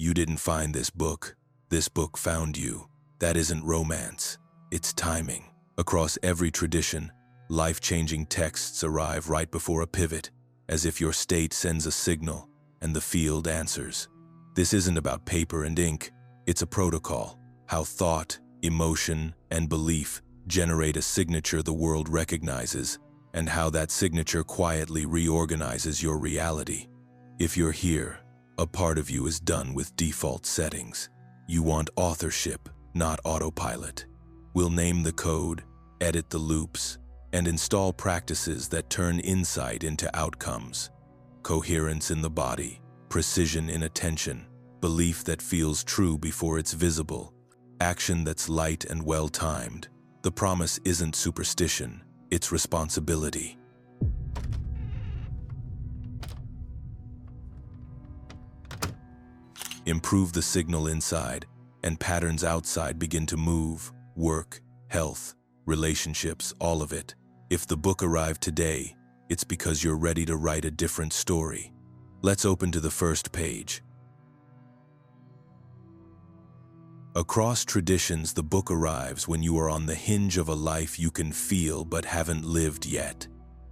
You didn't find this book found you. That isn't romance, it's timing. Across every tradition, life-changing texts arrive right before a pivot, as if your state sends a signal and the field answers. This isn't about paper and ink, it's a protocol, how thought, emotion, and belief generate a signature the world recognizes, and how that signature quietly reorganizes your reality. If you're here, a part of you is done with default settings. You want authorship, not autopilot. We'll name the code, edit the loops, and install practices that turn insight into outcomes. Coherence in the body, precision in attention, belief that feels true before it's visible, action that's light and well-timed. The promise isn't superstition, it's responsibility. Improve the signal inside, and patterns outside begin to move, work, health, relationships, all of it. If the book arrived today, it's because you're ready to write a different story. Let's open to the first page. Across traditions, the book arrives when you are on the hinge of a life you can feel but haven't lived yet.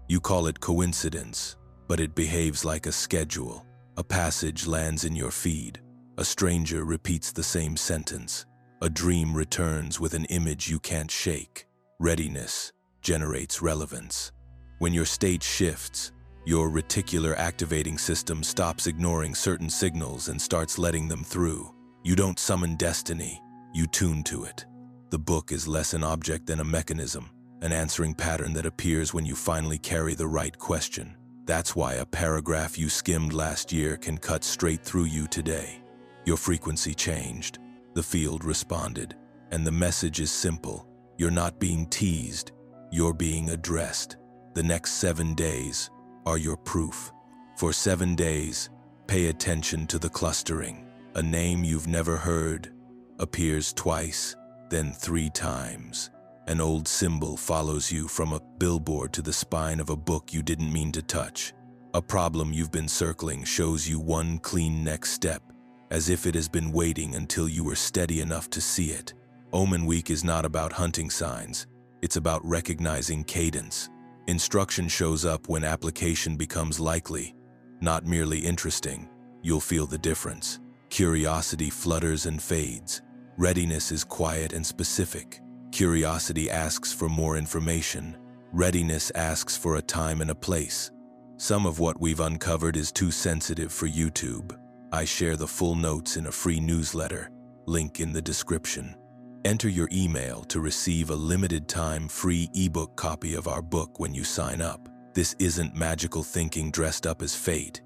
You call it coincidence, but it behaves like a schedule. A passage lands in your feed. A stranger repeats the same sentence. A dream returns with an image you can't shake. Readiness generates relevance. When your state shifts, your reticular activating system stops ignoring certain signals and starts letting them through. You don't summon destiny, you tune to it. The book is less an object than a mechanism, an answering pattern that appears when you finally carry the right question. That's why a paragraph you skimmed last year can cut straight through you today. Your frequency changed, the field responded, and the message is simple. You're not being teased, you're being addressed. The next 7 days are your proof. For 7 days, pay attention to the clustering. A name you've never heard appears twice, then 3 times. An old symbol follows you from a billboard to the spine of a book you didn't mean to touch. A problem you've been circling shows you one clean next step, as if it has been waiting until you were steady enough to see it. Omen Week is not about hunting signs, it's about recognizing cadence. Instruction shows up when application becomes likely, not merely interesting. You'll feel the difference. Curiosity flutters and fades. Readiness is quiet and specific. Curiosity asks for more information. Readiness asks for a time and a place. Some of what we've uncovered is too sensitive for YouTube. I share the full notes in a free newsletter, link in the description. Enter your email to receive a limited-time free ebook copy of our book when you sign up. This isn't magical thinking dressed up as fate.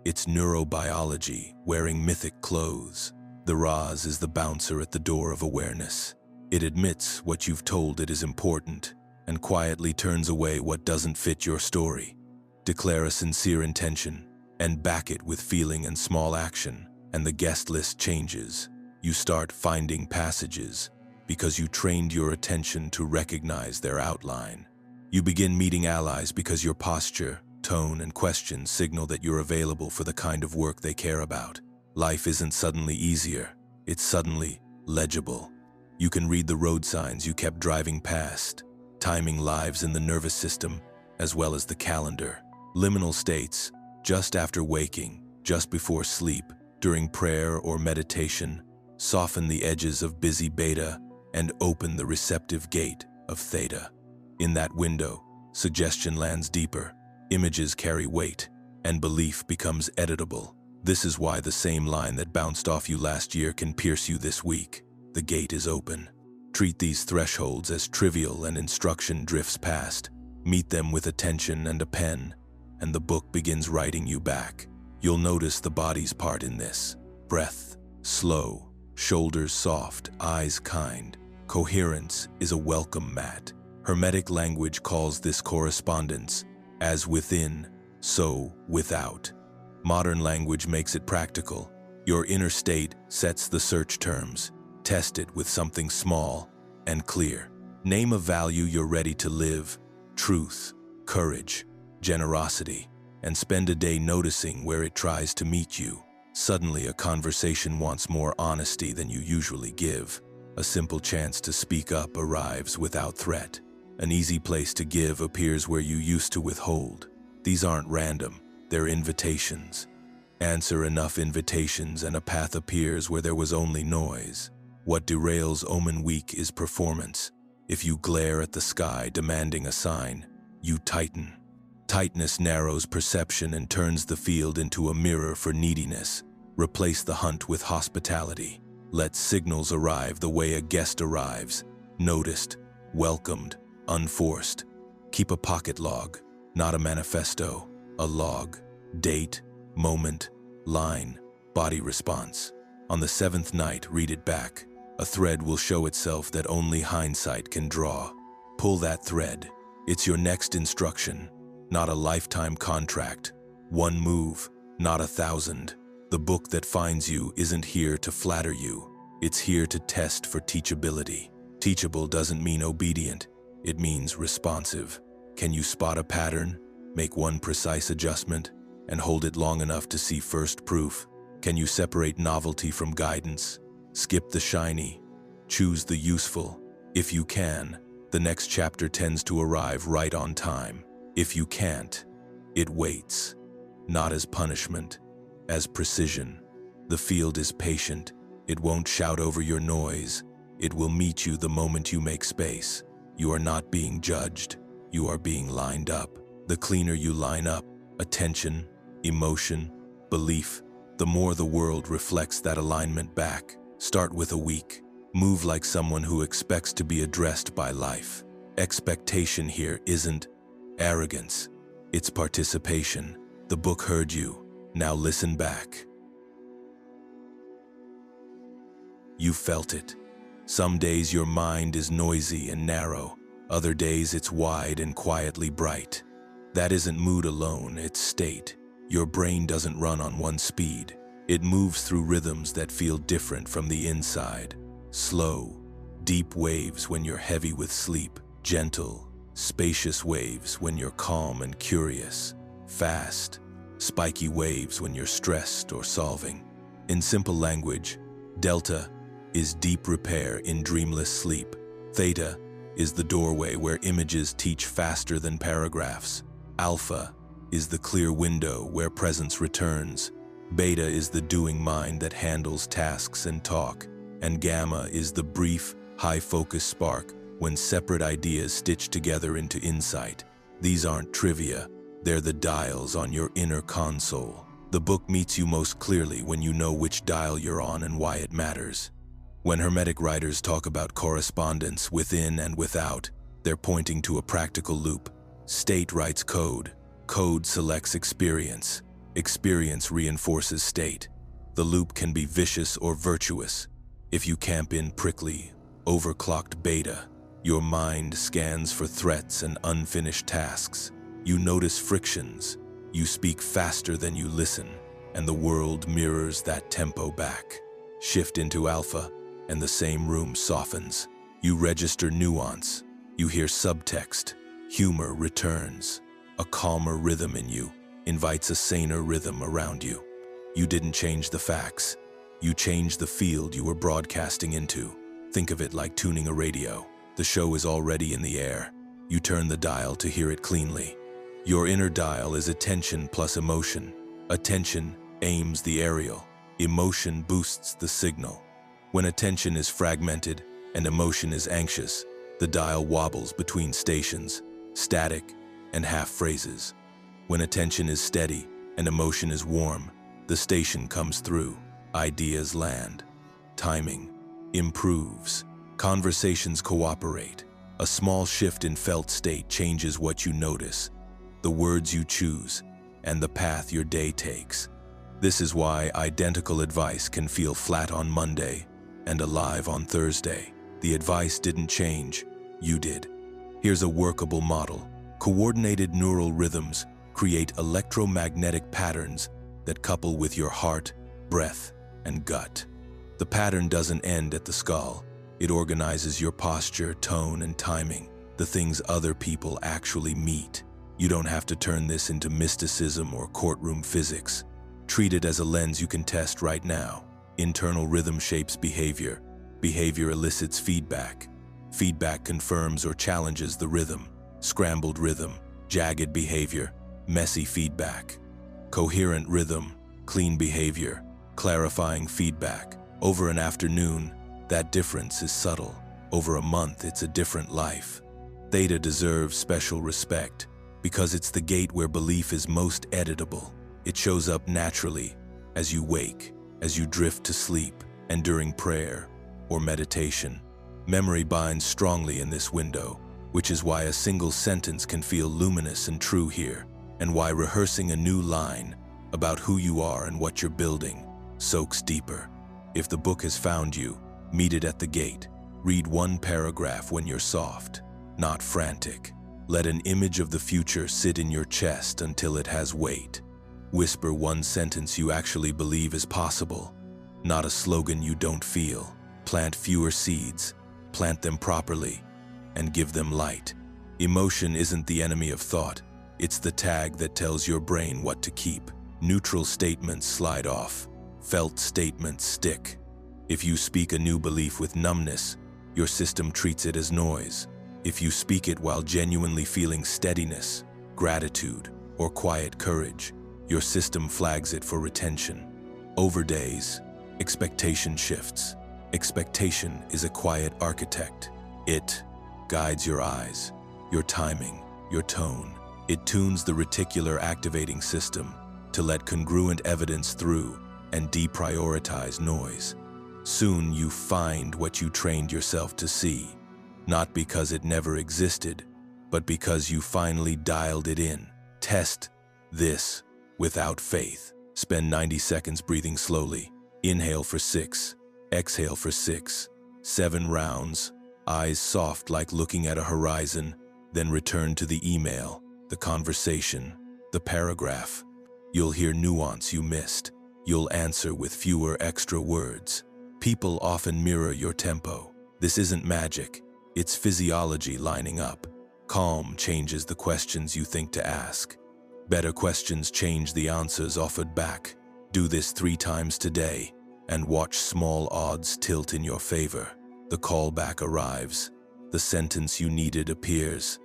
It's neurobiology wearing mythic clothes. The Raz is the bouncer at the door of awareness. It admits what you've told it is important and quietly turns away what doesn't fit your story. Declare a sincere intention and back it with feeling and small action, and the guest list changes. You start finding passages because you trained your attention to recognize their outline. You begin meeting allies because your posture, tone, and questions signal that you're available for the kind of work they care about. Life isn't suddenly easier, it's suddenly legible. You can read the road signs you kept driving past, timing lives in the nervous system as well as the calendar. Liminal states, just after waking, just before sleep, during prayer or meditation, soften the edges of busy beta and open the receptive gate of theta. In that window, suggestion lands deeper, images carry weight, and belief becomes editable. This is why the same line that bounced off you last year can pierce you this week. The gate is open. Treat these thresholds as trivial and instruction drifts past. Meet them with attention and a pen, and the book begins writing you back. You'll notice the body's part in this. Breath, slow, shoulders soft, eyes kind. Coherence is a welcome mat. Hermetic language calls this correspondence, as within, so without. Modern language makes it practical. Your inner state sets the search terms. Test it with something small and clear. Name a value you're ready to live: truth, courage, generosity, and spend a day noticing where it tries to meet you. Suddenly, a conversation wants more honesty than you usually give. A simple chance to speak up arrives without threat. An easy place to give appears where you used to withhold. These aren't random, they're invitations. Answer enough invitations and a path appears where there was only noise. What derails Omen Week is performance. If you glare at the sky demanding a sign, you tighten. Tightness narrows perception and turns the field into a mirror for neediness. Replace the hunt with hospitality. Let signals arrive the way a guest arrives. Noticed, welcomed, unforced. Keep a pocket log, not a manifesto. A log. Date, moment, line, body response. On the 7th night, read it back. A thread will show itself that only hindsight can draw. Pull that thread. It's your next instruction, not a lifetime contract. One move, not 1,000. The book that finds you isn't here to flatter you. It's here to test for teachability. Teachable doesn't mean obedient. It means responsive. Can you spot a pattern, make one precise adjustment, and hold it long enough to see first proof? Can you separate novelty from guidance? Skip the shiny. Choose the useful. If you can, the next chapter tends to arrive right on time. If you can't, it waits. Not as punishment, as precision. The field is patient. It won't shout over your noise. It will meet you the moment you make space. You are not being judged. You are being lined up. The cleaner you line up, attention, emotion, belief, the more the world reflects that alignment back. Start with a week. Move like someone who expects to be addressed by life. Expectation here isn't arrogance. It's participation. The book heard you. Now listen back. You felt it. Some days your mind is noisy and narrow. Other days it's wide and quietly bright. That isn't mood alone, it's state. Your brain doesn't run on one speed. It moves through rhythms that feel different from the inside. Slow, deep waves when you're heavy with sleep. Gentle, spacious waves when you're calm and curious. Fast, spiky waves when you're stressed or solving. In simple language, delta is deep repair in dreamless sleep. Theta is the doorway where images teach faster than paragraphs. Alpha is the clear window where presence returns. Beta is the doing mind that handles tasks and talk. And gamma is the brief, high-focus spark when separate ideas stitch together into insight. These aren't trivia. They're the dials on your inner console. The book meets you most clearly when you know which dial you're on and why it matters. When Hermetic writers talk about correspondence within and without, they're pointing to a practical loop. State writes code. Code selects experience. Experience reinforces state. The loop can be vicious or virtuous. If you camp in prickly, overclocked beta, your mind scans for threats and unfinished tasks. You notice frictions. You speak faster than you listen, and the world mirrors that tempo back. Shift into alpha, and the same room softens. You register nuance. You hear subtext. Humor returns. A calmer rhythm in you invites a saner rhythm around you. You didn't change the facts. You changed the field you were broadcasting into. Think of it like tuning a radio. The show is already in the air. You turn the dial to hear it cleanly. Your inner dial is attention plus emotion. Attention aims the aerial. Emotion boosts the signal. When attention is fragmented and emotion is anxious, the dial wobbles between stations, static and half phrases. When attention is steady and emotion is warm, the station comes through. Ideas land. Timing improves. Conversations cooperate. A small shift in felt state changes what you notice, the words you choose, and the path your day takes. This is why identical advice can feel flat on Monday and alive on Thursday. The advice didn't change, you did. Here's a workable model. Coordinated neural rhythms create electromagnetic patterns that couple with your heart, breath, and gut. The pattern doesn't end at the skull. It organizes your posture, tone, and timing, the things other people actually meet. You don't have to turn this into mysticism or courtroom physics. Treat it as a lens you can test right now. Internal rhythm shapes behavior. Behavior elicits feedback. Feedback confirms or challenges the rhythm. Scrambled rhythm, jagged behavior, messy feedback. Coherent rhythm, clean behavior, clarifying feedback. Over an afternoon, that difference is subtle. Over a month, it's a different life. Theta deserves special respect because it's the gate where belief is most editable. It shows up naturally as you wake, as you drift to sleep, and during prayer or meditation. Memory binds strongly in this window, which is why a single sentence can feel luminous and true here, and why rehearsing a new line about who you are and what you're building soaks deeper. If the book has found you, meet it at the gate. Read one paragraph when you're soft, not frantic. Let an image of the future sit in your chest until it has weight. Whisper one sentence you actually believe is possible, not a slogan you don't feel. Plant fewer seeds, plant them properly, and give them light. Emotion isn't the enemy of thought. It's the tag that tells your brain what to keep. Neutral statements slide off. Felt statements stick. If you speak a new belief with numbness, your system treats it as noise. If you speak it while genuinely feeling steadiness, gratitude, or quiet courage, your system flags it for retention. Over days, expectation shifts. Expectation is a quiet architect. It guides your eyes, your timing, your tone. It tunes the reticular activating system to let congruent evidence through and deprioritize noise. Soon you find what you trained yourself to see, not because it never existed, but because you finally dialed it in. Test this without faith. Spend 90 seconds breathing slowly. Inhale for 6, exhale for 6, 7 rounds, eyes soft like looking at a horizon, then return to the email, the conversation, the paragraph. You'll hear nuance you missed. You'll answer with fewer extra words. People often mirror your tempo. This isn't magic, it's physiology lining up. Calm changes the questions you think to ask. Better questions change the answers offered back. Do this 3 times today and watch small odds tilt in your favor. The callback arrives. The sentence you needed appears.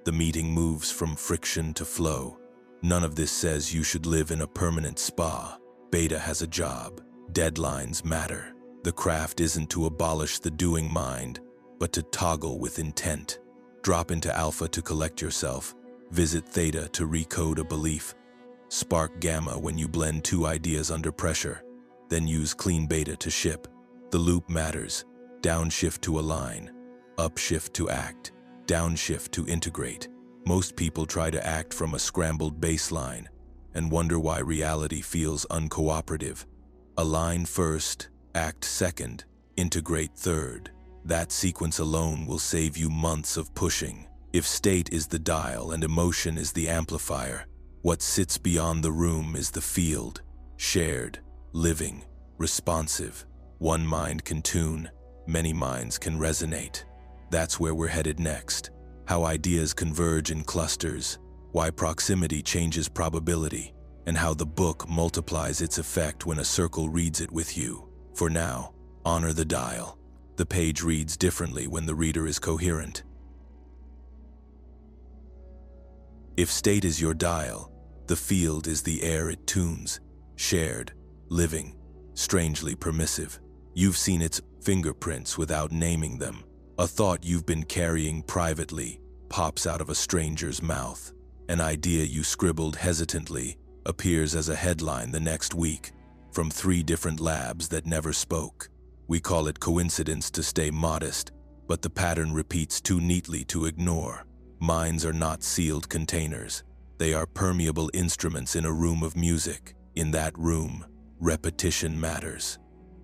The meeting moves from friction to flow. None of this says you should live in a permanent spa. Beta has a job. Deadlines matter. The craft isn't to abolish the doing mind, but to toggle with intent. Drop into alpha to collect yourself. Visit theta to recode a belief. Spark gamma when you blend 2 ideas under pressure. Then use clean beta to ship. The loop matters. Downshift to align. Upshift to act. Downshift to integrate. Most people try to act from a scrambled baseline and wonder why reality feels uncooperative. Align first, act second, integrate third. That sequence alone will save you months of pushing. If state is the dial and emotion is the amplifier, what sits beyond the room is the field. Shared, living, responsive. One mind can tune, many minds can resonate. That's where we're headed next. How ideas converge in clusters, why proximity changes probability, and how the book multiplies its effect when a circle reads it with you. For now, honor the dial. The page reads differently when the reader is coherent. If state is your dial, the field is the air it tunes. Shared, living, strangely permissive. You've seen its fingerprints without naming them. A thought you've been carrying privately pops out of a stranger's mouth. An idea you scribbled hesitantly appears as a headline the next week from 3 different labs that never spoke. We call it coincidence to stay modest, but the pattern repeats too neatly to ignore. Minds are not sealed containers. They are permeable instruments in a room of music. In that room, repetition matters.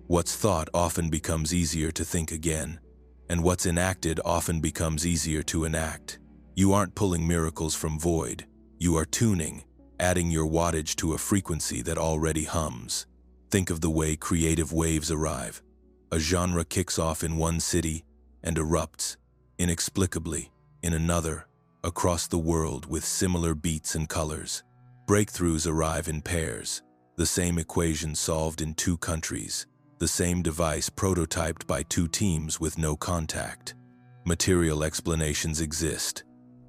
What's thought often becomes easier to think again, and what's enacted often becomes easier to enact. You aren't pulling miracles from void. You are tuning, adding your wattage to a frequency that already hums. Think of the way creative waves arrive. A genre kicks off in one city and erupts, inexplicably, in another, across the world with similar beats and colors. Breakthroughs arrive in pairs. the same equation solved in 2 countries, the same device prototyped by 2 teams with no contact. Material explanations exist.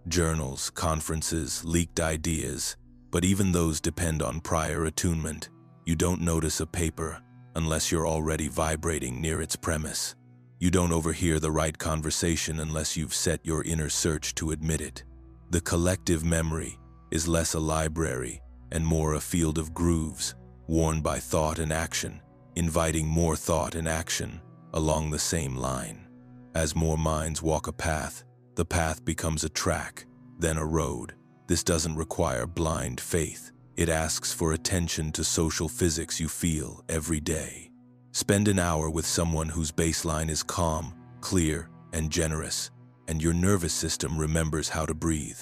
Journals, conferences, leaked ideas, but even those depend on prior attunement. You don't notice a paper unless you're already vibrating near its premise. You don't overhear the right conversation unless you've set your inner search to admit it. The collective memory is less a library and more a field of grooves, worn by thought and action, inviting more thought and action along the same line. As more minds walk a path, the path becomes a track, then a road. This doesn't require blind faith. It asks for attention to social physics you feel every day. Spend an hour with someone whose baseline is calm, clear, and generous, and your nervous system remembers how to breathe.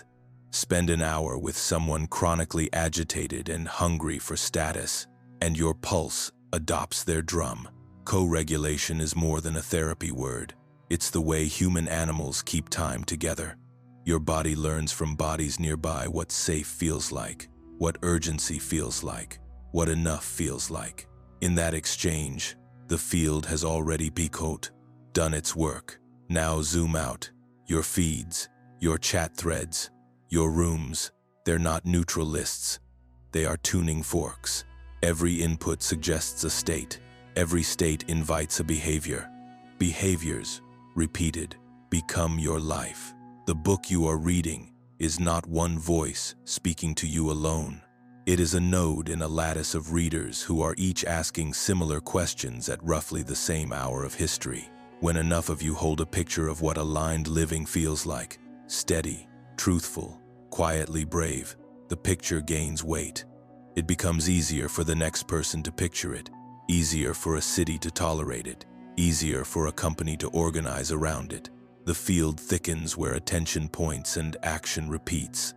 Spend an hour with someone chronically agitated and hungry for status, and your pulse adopts their drum. Co-regulation is more than a therapy word. It's the way human animals keep time together. Your body learns from bodies nearby what safe feels like, what urgency feels like, what enough feels like. In that exchange, the field has already decode, done its work. Now zoom out. Your feeds, your chat threads, your rooms, they're not neutral lists. They are tuning forks. Every input suggests a state. Every state invites a behavior. Behaviors, repeated, become your life. The book you are reading is not one voice speaking to you alone. It is a node in a lattice of readers who are each asking similar questions at roughly the same hour of history. When enough of you hold a picture of what aligned living feels like, steady, truthful, quietly brave, the picture gains weight. It becomes easier for the next person to picture it, easier for a city to tolerate it, easier for a company to organize around it. The field thickens where attention points and action repeats.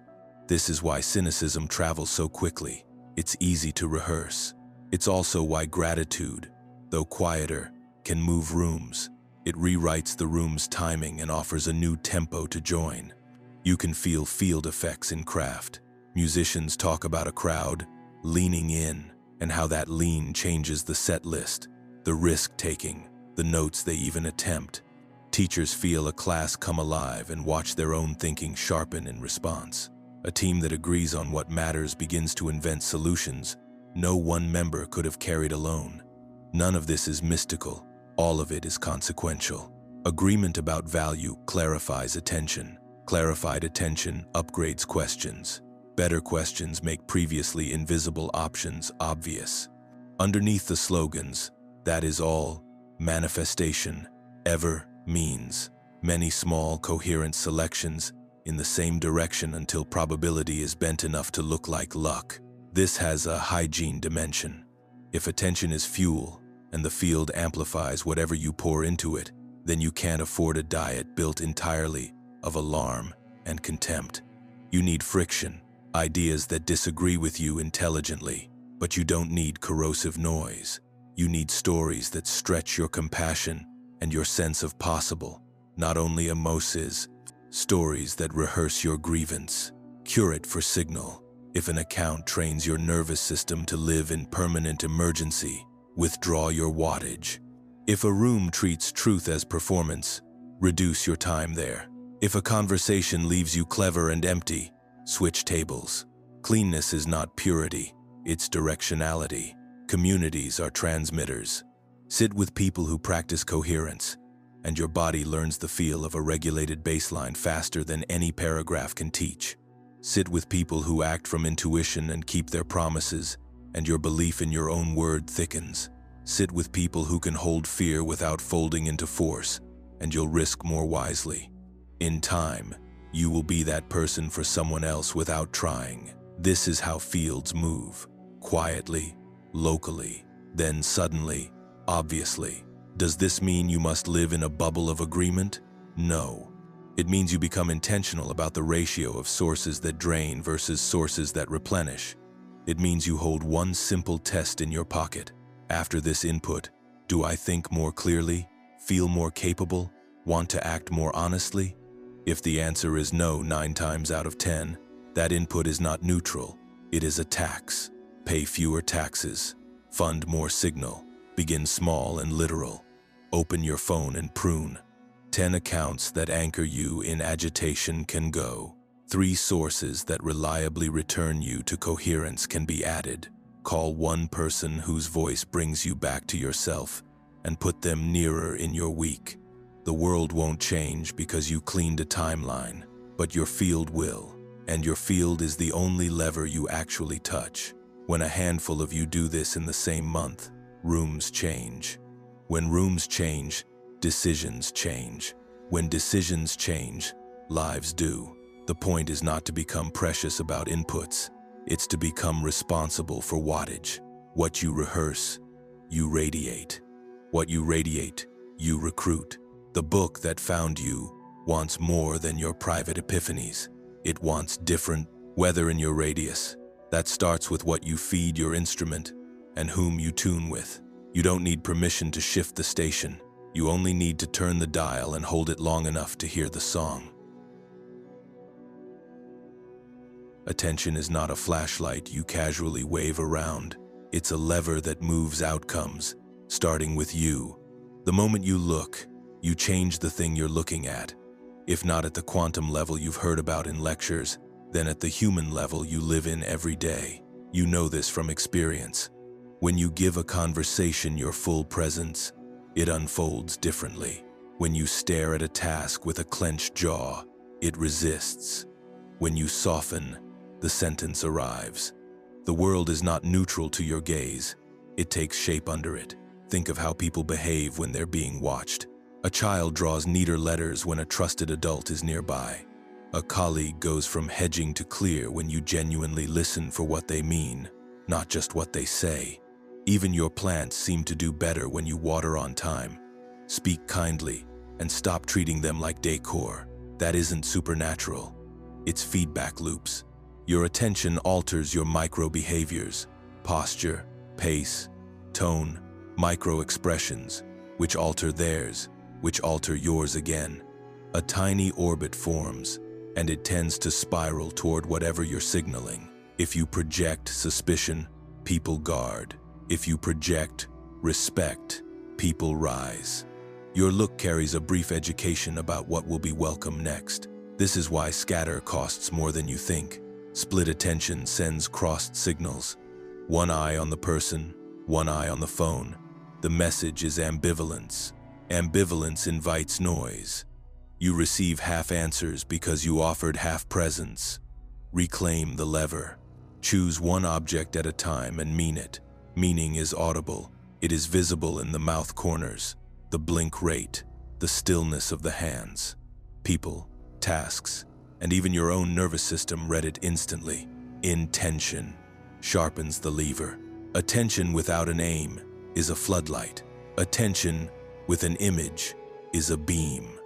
This is why cynicism travels so quickly. It's easy to rehearse. It's also why gratitude, though quieter, can move rooms. It rewrites the room's timing and offers a new tempo to join. You can feel field effects in craft. Musicians talk about a crowd leaning in and how that lean changes the set list, the risk-taking, the notes they even attempt. Teachers feel a class come alive and watch their own thinking sharpen in response. A team that agrees on what matters begins to invent solutions no one member could have carried alone. None of this is mystical. All of it is consequential. Agreement about value clarifies attention. Clarified attention upgrades questions. Better questions make previously invisible options obvious. Underneath the slogans, that is all, manifestation, ever means many small, coherent selections in the same direction until probability is bent enough to look like luck. This has a hygiene dimension. If attention is fuel, and the field amplifies whatever you pour into it, then you can't afford a diet built entirely of alarm and contempt. You need friction, ideas that disagree with you intelligently, but you don't need corrosive noise. You need stories that stretch your compassion and your sense of possible, not only emotions, stories that rehearse your grievance. Cure it for signal. If an account trains your nervous system to live in permanent emergency, withdraw your wattage. If a room treats truth as performance, reduce your time there. If a conversation leaves you clever and empty, switch tables. Cleanness is not purity, it's directionality. Communities are transmitters. Sit with people who practice coherence, and your body learns the feel of a regulated baseline faster than any paragraph can teach. Sit with people who act from intuition and keep their promises, and your belief in your own word thickens. Sit with people who can hold fear without folding into force, and you'll risk more wisely. In time, you will be that person for someone else without trying. This is how fields move. Quietly, locally, then suddenly, obviously. Does this mean you must live in a bubble of agreement? No. It means you become intentional about the ratio of sources that drain versus sources that replenish. It means you hold one simple test in your pocket. After this input, do I think more clearly, feel more capable, want to act more honestly? If the answer is no 9 times out of 10, that input is not neutral, it is a tax. Pay fewer taxes. Fund more signal. Begin small and literal. Open your phone and prune. 10 accounts that anchor you in agitation can go. 3 sources that reliably return you to coherence can be added. Call one person whose voice brings you back to yourself and put them nearer in your week. The world won't change because you cleaned a timeline, but your field will. And your field is the only lever you actually touch. When a handful of you do this in the same month, rooms change. When rooms change, decisions change. When decisions change, lives do. The point is not to become precious about inputs. It's to become responsible for wattage. What you rehearse, you radiate. What you radiate, you recruit. The book that found you wants more than your private epiphanies. It wants different weather in your radius. That starts with what you feed your instrument and whom you tune with. You don't need permission to shift the station. You only need to turn the dial and hold it long enough to hear the song. Attention is not a flashlight you casually wave around. It's a lever that moves outcomes, starting with you. The moment you look, you change the thing you're looking at. If not at the quantum level you've heard about in lectures, then at the human level you live in every day. You know this from experience. When you give a conversation your full presence, it unfolds differently. When you stare at a task with a clenched jaw, it resists. When you soften, the sentence arrives. The world is not neutral to your gaze. It takes shape under it. Think of how people behave when they're being watched. A child draws neater letters when a trusted adult is nearby. A colleague goes from hedging to clear when you genuinely listen for what they mean, not just what they say. Even your plants seem to do better when you water on time. Speak kindly and stop treating them like decor. That isn't supernatural. It's feedback loops. Your attention alters your micro-behaviors, posture, pace, tone, micro-expressions, which alter theirs, which alter yours again. A tiny orbit forms, and it tends to spiral toward whatever you're signaling. If you project suspicion, people guard. If you project respect, people rise. Your look carries a brief education about what will be welcome next. This is why scatter costs more than you think. Split attention sends crossed signals. One eye on the person, one eye on the phone. The message is ambivalence. Ambivalence invites noise. You receive half answers because you offered half presence. Reclaim the lever. Choose one object at a time and mean it. Meaning is audible. It is visible in the mouth corners, the blink rate, the stillness of the hands. People, tasks, and even your own nervous system read it instantly. Intention sharpens the lever. Attention without an aim is a floodlight. Attention with an image is a beam.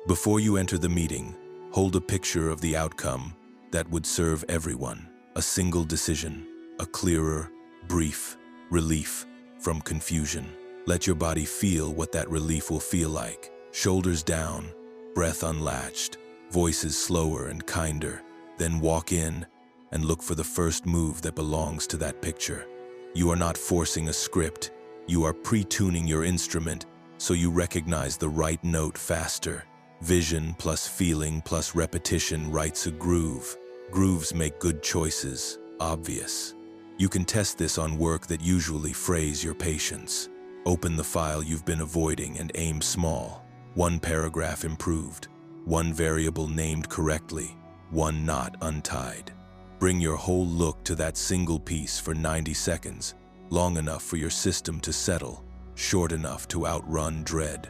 Before you enter the meeting, hold a picture of the outcome that would serve everyone. A single decision, a clearer, brief relief from confusion. Let your body feel what that relief will feel like. Shoulders down, breath unlatched, voices slower and kinder. Then walk in and look for the first move that belongs to that picture. You are not forcing a script. You are pre-tuning your instrument so you recognize the right note faster. Vision plus feeling plus repetition writes a groove. Grooves make good choices obvious. You can test this on work that usually frays your patience. Open the file you've been avoiding and aim small. One paragraph improved, one variable named correctly, one knot untied. Bring your whole look to that single piece for 90 seconds, long enough for your system to settle, short enough to outrun dread.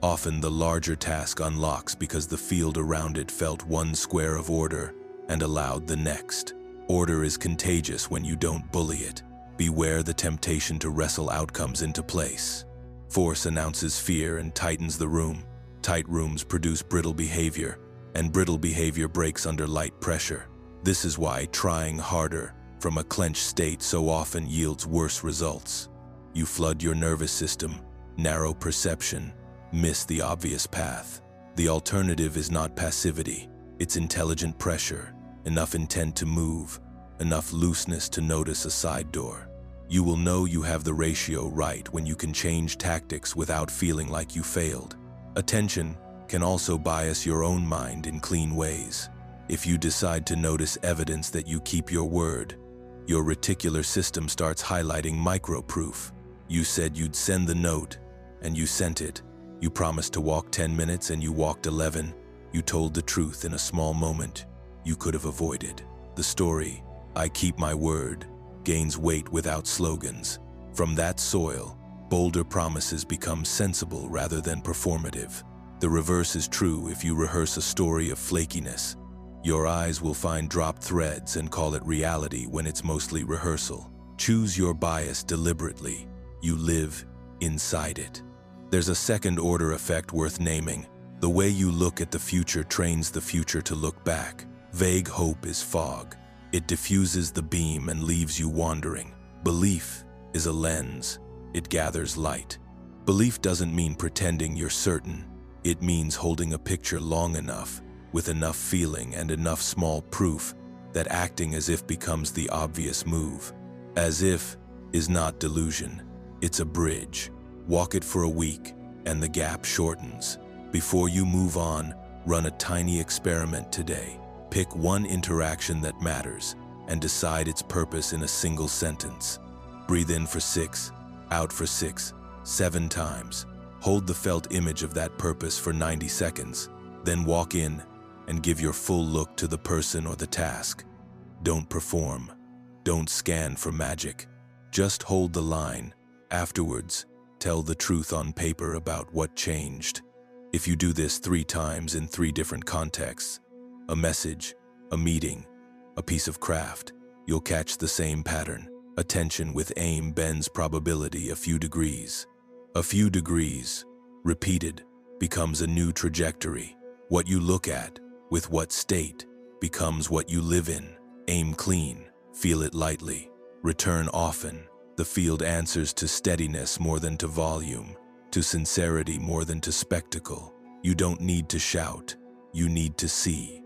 Often the larger task unlocks because the field around it felt one square of order and allowed the next. Order is contagious when you don't bully it. Beware the temptation to wrestle outcomes into place. Force announces fear and tightens the room. Tight rooms produce brittle behavior, and brittle behavior breaks under light pressure. This is why trying harder from a clenched state so often yields worse results. You flood your nervous system, narrow perception, miss the obvious path. The alternative is not passivity, it's intelligent pressure, enough intent to move, enough looseness to notice a side door. You will know you have the ratio right when you can change tactics without feeling like you failed. Attention can also bias your own mind in clean ways. If you decide to notice evidence that you keep your word, your reticular system starts highlighting micro-proof. You said you'd send the note, and you sent it. You promised to walk 10 minutes, and you walked 11. You told the truth in a small moment you could have avoided. The story, "I keep my word," gains weight without slogans. From that soil, bolder promises become sensible rather than performative. The reverse is true if you rehearse a story of flakiness. Your eyes will find dropped threads and call it reality when it's mostly rehearsal. Choose your bias deliberately. You live inside it. There's a second-order effect worth naming. The way you look at the future trains the future to look back. Vague hope is fog. It diffuses the beam and leaves you wandering. Belief is a lens. It gathers light. Belief doesn't mean pretending you're certain. It means holding a picture long enough, with enough feeling and enough small proof, that acting as if becomes the obvious move. As if is not delusion. It's a bridge. Walk it for a week, and the gap shortens. Before you move on, run a tiny experiment today. Pick one interaction that matters and decide its purpose in a single sentence. Breathe in for 6, out for 6, 7 times. Hold the felt image of that purpose for 90 seconds. Then walk in and give your full look to the person or the task. Don't perform. Don't scan for magic. Just hold the line. Afterwards, tell the truth on paper about what changed. If you do this 3 times in 3 different contexts, a message, a meeting, a piece of craft, you'll catch the same pattern. Attention with aim bends probability a few degrees. A few degrees, repeated, becomes a new trajectory. What you look at, with what state, becomes what you live in. Aim clean, feel it lightly, return often. The field answers to steadiness more than to volume, to sincerity more than to spectacle. You don't need to shout, you need to see.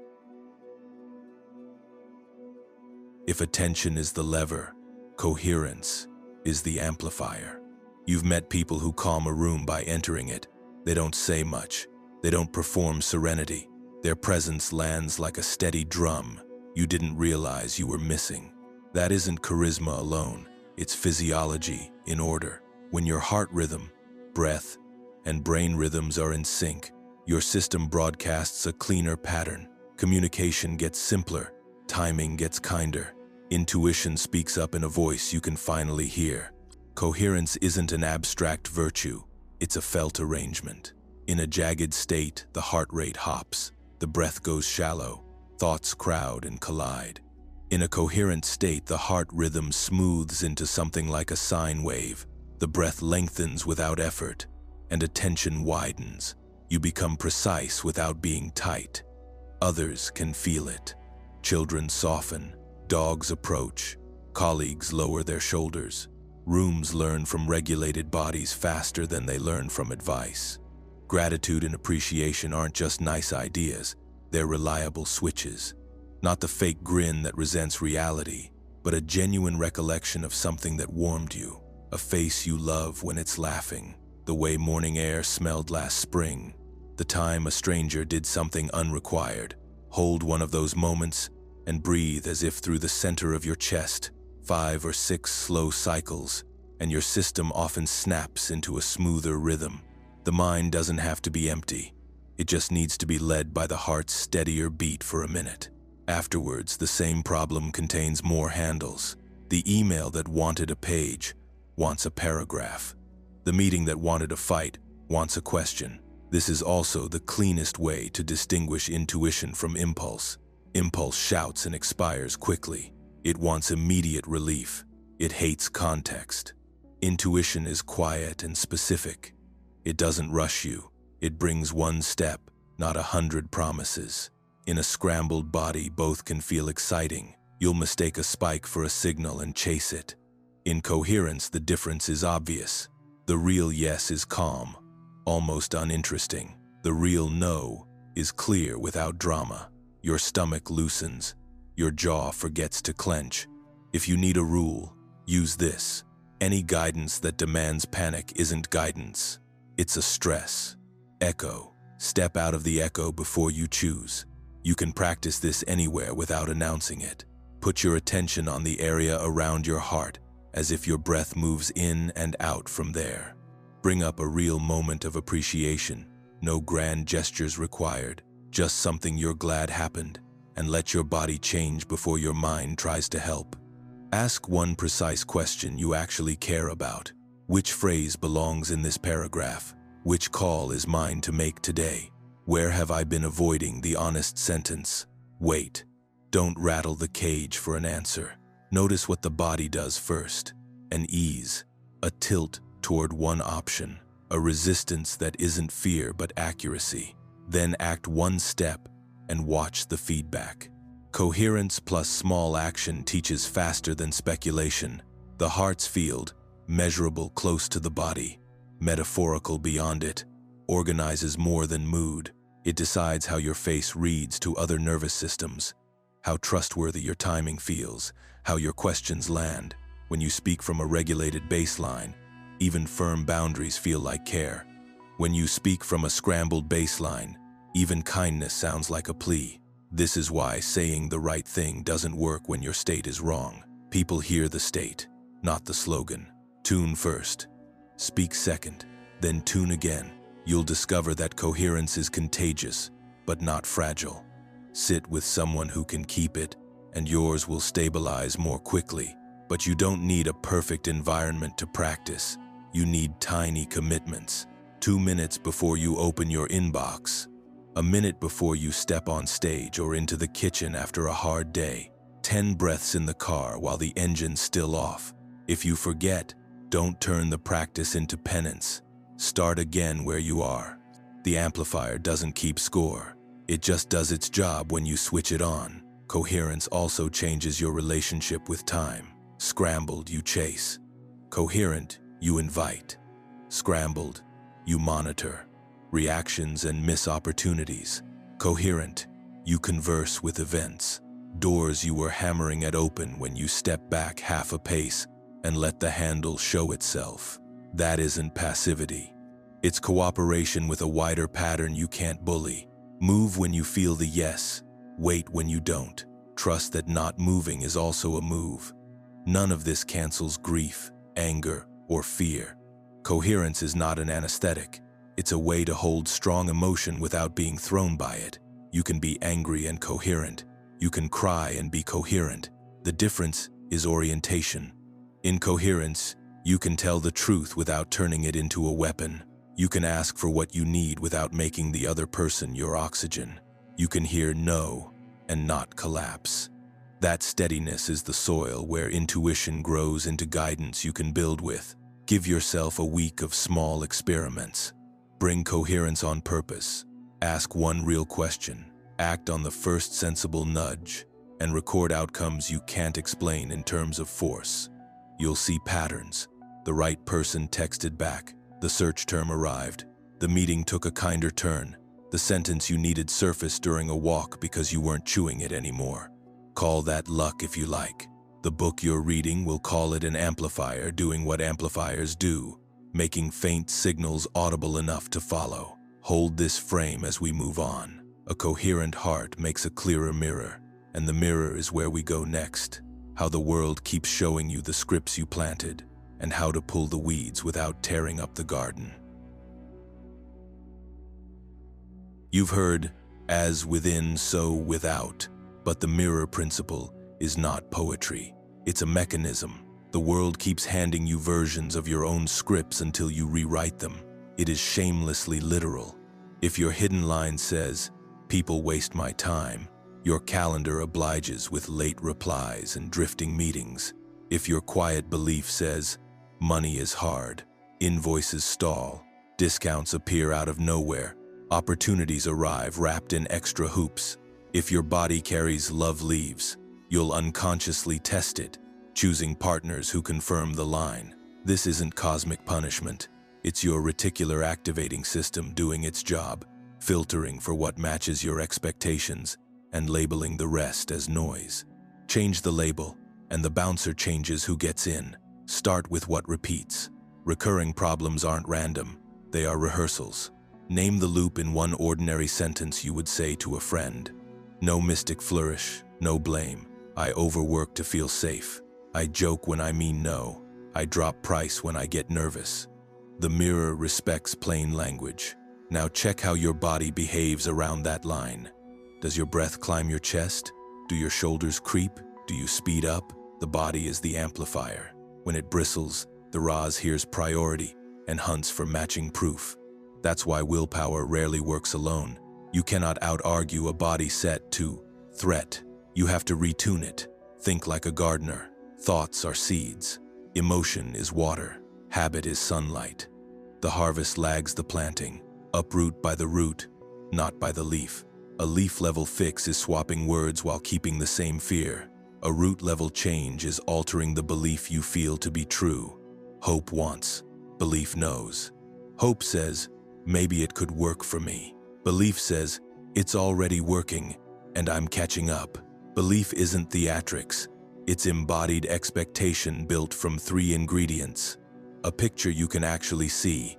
If attention is the lever, coherence is the amplifier. You've met people who calm a room by entering it. They don't say much. They don't perform serenity. Their presence lands like a steady drum you didn't realize you were missing. That isn't charisma alone. It's physiology in order. When your heart rhythm, breath, and brain rhythms are in sync, your system broadcasts a cleaner pattern. Communication gets simpler. Timing gets kinder. Intuition speaks up in a voice you can finally hear. Coherence isn't an abstract virtue. It's a felt arrangement. In a jagged state, the heart rate hops. The breath goes shallow. Thoughts crowd and collide. In a coherent state, the heart rhythm smooths into something like a sine wave. The breath lengthens without effort, and attention widens. You become precise without being tight. Others can feel it. Children soften. Dogs approach. Colleagues lower their shoulders. Rooms learn from regulated bodies faster than they learn from advice. Gratitude and appreciation aren't just nice ideas. They're reliable switches. Not the fake grin that resents reality, but a genuine recollection of something that warmed you. A face you love when it's laughing. The way morning air smelled last spring. The time a stranger did something unrequired. Hold one of those moments and breathe as if through the center of your chest. 5 or 6 slow cycles, and your system often snaps into a smoother rhythm. The mind doesn't have to be empty. It just needs to be led by the heart's steadier beat for a minute. Afterwards, the same problem contains more handles. The email that wanted a page wants a paragraph. The meeting that wanted a fight wants a question. This is also the cleanest way to distinguish intuition from impulse. Impulse shouts and expires quickly. It wants immediate relief. It hates context. Intuition is quiet and specific. It doesn't rush you. It brings one step, not 100 promises. In a scrambled body, both can feel exciting. You'll mistake a spike for a signal and chase it. In coherence, the difference is obvious. The real yes is calm, almost uninteresting. The real no is clear without drama. Your stomach loosens. your jaw forgets to clench. If you need a rule, use this. Any guidance that demands panic isn't guidance. It's a stress. Echo. Step out of the echo before you choose. You can practice this anywhere without announcing it. Put your attention on the area around your heart, as if your breath moves in and out from there. Bring up a real moment of appreciation. No grand gestures required, just something you're glad happened, and let your body change before your mind tries to help. Ask one precise question you actually care about. Which phrase belongs in this paragraph? Which call is mine to make today? Where have I been avoiding the honest sentence? Wait. Don't rattle the cage for an answer. Notice what the body does first. An ease, a tilt toward one option, a resistance that isn't fear but accuracy. Then act one step and watch the feedback. Coherence plus small action teaches faster than speculation. The heart's field, measurable close to the body, metaphorical beyond it, organizes more than mood. It decides how your face reads to other nervous systems, how trustworthy your timing feels, how your questions land. When you speak from a regulated baseline, even firm boundaries feel like care. When you speak from a scrambled baseline, even kindness sounds like a plea. This is why saying the right thing doesn't work when your state is wrong. People hear the state, not the slogan. Tune first, speak second, then tune again. You'll discover that coherence is contagious, but not fragile. Sit with someone who can keep it, and yours will stabilize more quickly. But you don't need a perfect environment to practice. You need tiny commitments. 2 minutes before you open your inbox. A minute before you step on stage or into the kitchen after a hard day. 10 breaths in the car while the engine's still off. If you forget, don't turn the practice into penance. Start again where you are. The amplifier doesn't keep score. It just does its job when you switch it on. Coherence also changes your relationship with time. Scrambled, you chase. Coherent, you invite. Scrambled, you monitor. Reactions and miss opportunities. Coherent, you converse with events. Doors you were hammering at open when you step back half a pace and let the handle show itself. That isn't passivity. It's cooperation with a wider pattern you can't bully. Move when you feel the yes. Wait when you don't. Trust that not moving is also a move. None of this cancels grief, anger, or fear. Coherence is not an anesthetic. It's a way to hold strong emotion without being thrown by it. You can be angry and coherent. You can cry and be coherent. The difference is orientation. In coherence, you can tell the truth without turning it into a weapon. You can ask for what you need without making the other person your oxygen. You can hear no and not collapse. That steadiness is the soil where intuition grows into guidance you can build with. Give yourself a week of small experiments. Bring coherence on purpose. Ask one real question. Act on the first sensible nudge, and record outcomes you can't explain in terms of force. You'll see patterns. The right person texted back. The search term arrived. The meeting took a kinder turn. The sentence you needed surfaced during a walk because you weren't chewing it anymore. Call that luck if you like. The book you're reading will call it an amplifier doing what amplifiers do, making faint signals audible enough to follow. Hold this frame as we move on. A coherent heart makes a clearer mirror, and the mirror is where we go next. How the world keeps showing you the scripts you planted, and how to pull the weeds without tearing up the garden. You've heard, as within, so without, but the mirror principle is not poetry. It's a mechanism. The world keeps handing you versions of your own scripts until you rewrite them. It is shamelessly literal. If your hidden line says, "People waste my time," your calendar obliges with late replies and drifting meetings. If your quiet belief says, "Money is hard," invoices stall, discounts appear out of nowhere, opportunities arrive wrapped in extra hoops. If your body carries "love leaves," you'll unconsciously test it, choosing partners who confirm the line. This isn't cosmic punishment. It's your reticular activating system doing its job, filtering for what matches your expectations and labeling the rest as noise. Change the label, and the bouncer changes who gets in. Start with what repeats. Recurring problems aren't random, they are rehearsals. Name the loop in one ordinary sentence you would say to a friend. No mystic flourish, no blame. I overwork to feel safe. I joke when I mean no. I drop price when I get nervous. The mirror respects plain language. Now check how your body behaves around that line. Does your breath climb your chest? Do your shoulders creep? Do you speed up? The body is the amplifier. When it bristles, the Raz hears priority and hunts for matching proof. That's why willpower rarely works alone. You cannot out-argue a body set to threat. You have to retune it. Think like a gardener. Thoughts are seeds. Emotion is water. Habit is sunlight. The harvest lags the planting. Uproot by the root, not by the leaf. A leaf-level fix is swapping words while keeping the same fear. A root-level change is altering the belief you feel to be true. Hope wants. Belief knows. Hope says, maybe it could work for me. Belief says, it's already working, and I'm catching up. Belief isn't theatrics. It's embodied expectation built from 3 ingredients. A picture you can actually see,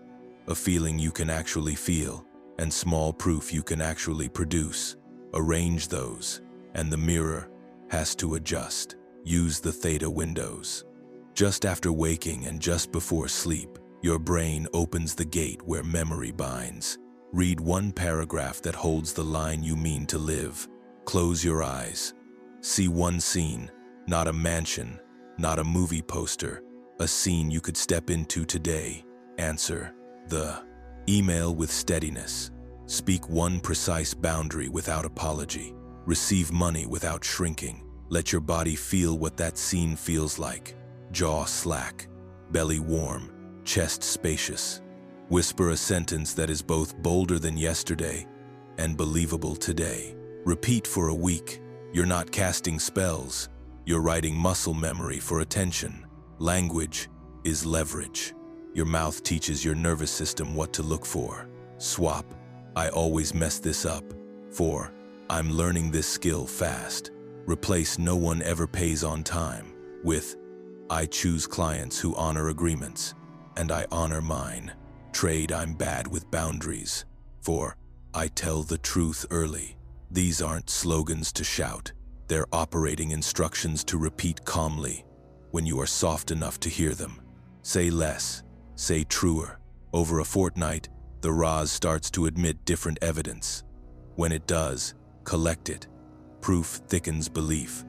a feeling you can actually feel, and small proof you can actually produce. Arrange those, and the mirror has to adjust. Use the theta windows. Just after waking and just before sleep, your brain opens the gate where memory binds. Read one paragraph that holds the line you mean to live. Close your eyes. See one scene, not a mansion, not a movie poster, a scene you could step into today. Answer the email with steadiness. Speak one precise boundary without apology. Receive money without shrinking. Let your body feel what that scene feels like. Jaw slack, belly warm, chest spacious. Whisper a sentence that is both bolder than yesterday and believable today. Repeat for a week. You're not casting spells. You're writing muscle memory for attention. Language is leverage. Your mouth teaches your nervous system what to look for. Swap, I always mess this up, for I'm learning this skill fast. Replace no one ever pays on time with I choose clients who honor agreements, and I honor mine. Trade I'm bad with boundaries, for I tell the truth early. These aren't slogans to shout. They're operating instructions to repeat calmly when you are soft enough to hear them. Say less, say truer. Over a fortnight, the Raz starts to admit different evidence. When it does, collect it. Proof thickens belief.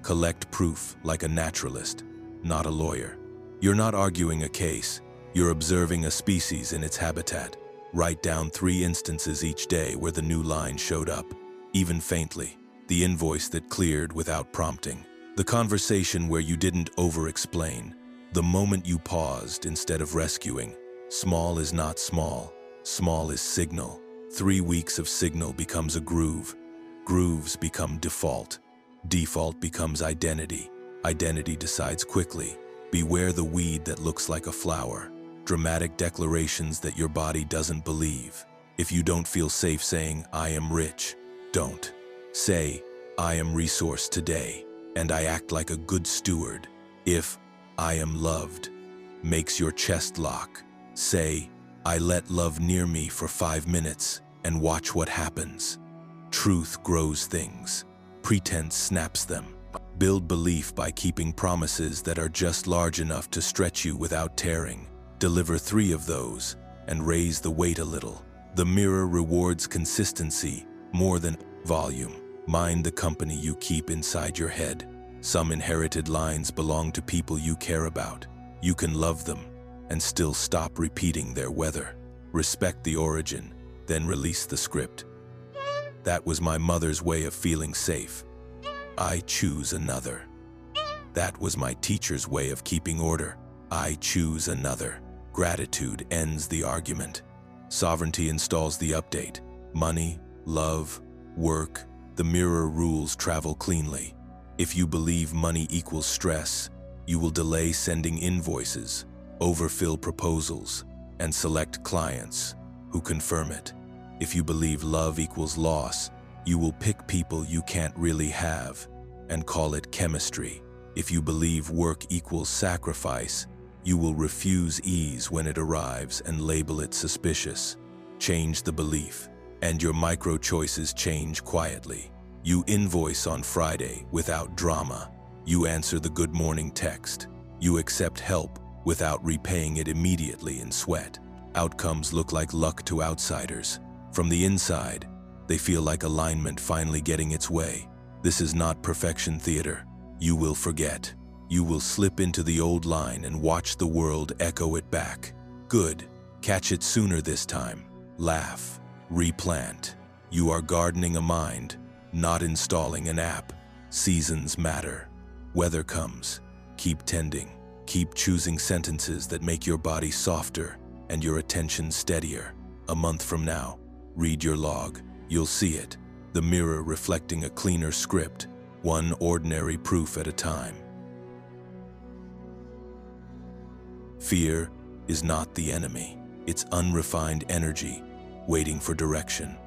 Collect proof like a naturalist, not a lawyer. You're not arguing a case. You're observing a species in its habitat. Write down 3 instances each day where the new line showed up, even faintly. The invoice that cleared without prompting. The conversation where you didn't over-explain. The moment you paused instead of rescuing. Small is not small. Small is signal. 3 weeks of signal becomes a groove. Grooves become default. Default becomes identity. Identity decides quickly. Beware the weed that looks like a flower. Dramatic declarations that your body doesn't believe. If you don't feel safe saying, I am rich, don't. Say, I am resourced today, and I act like a good steward. If I am loved makes your chest lock. Say, I let love near me for 5 minutes and watch what happens. Truth grows things. Pretense snaps them. Build belief by keeping promises that are just large enough to stretch you without tearing. Deliver 3 of those and raise the weight a little. The mirror rewards consistency more than volume. Mind the company you keep inside your head. Some inherited lines belong to people you care about. You can love them and still stop repeating their weather. Respect the origin, then release the script. That was my mother's way of feeling safe. I choose another. That was my teacher's way of keeping order. I choose another. Gratitude ends the argument. Sovereignty installs the update. Money, love, work, the mirror rules travel cleanly. If you believe money equals stress, you will delay sending invoices, overfill proposals, and select clients who confirm it. If you believe love equals loss, you will pick people you can't really have. and call it chemistry. If you believe work equals sacrifice, you will refuse ease when it arrives and label it suspicious. Change the belief, and your micro-choices change quietly. You invoice on Friday without drama. You answer the good morning text. You accept help without repaying it immediately in sweat. Outcomes look like luck to outsiders. From the inside, they feel like alignment finally getting its way. This is not perfection theater. You will forget. You will slip into the old line and watch the world echo it back. Good. Catch it sooner this time. Laugh. Replant. You are gardening a mind, not installing an app. Seasons matter. Weather comes. Keep tending. Keep choosing sentences that make your body softer and your attention steadier. A month from now, read your log. You'll see it. The mirror reflecting a cleaner script, one ordinary proof at a time. Fear is not the enemy. It's unrefined energy, waiting for direction.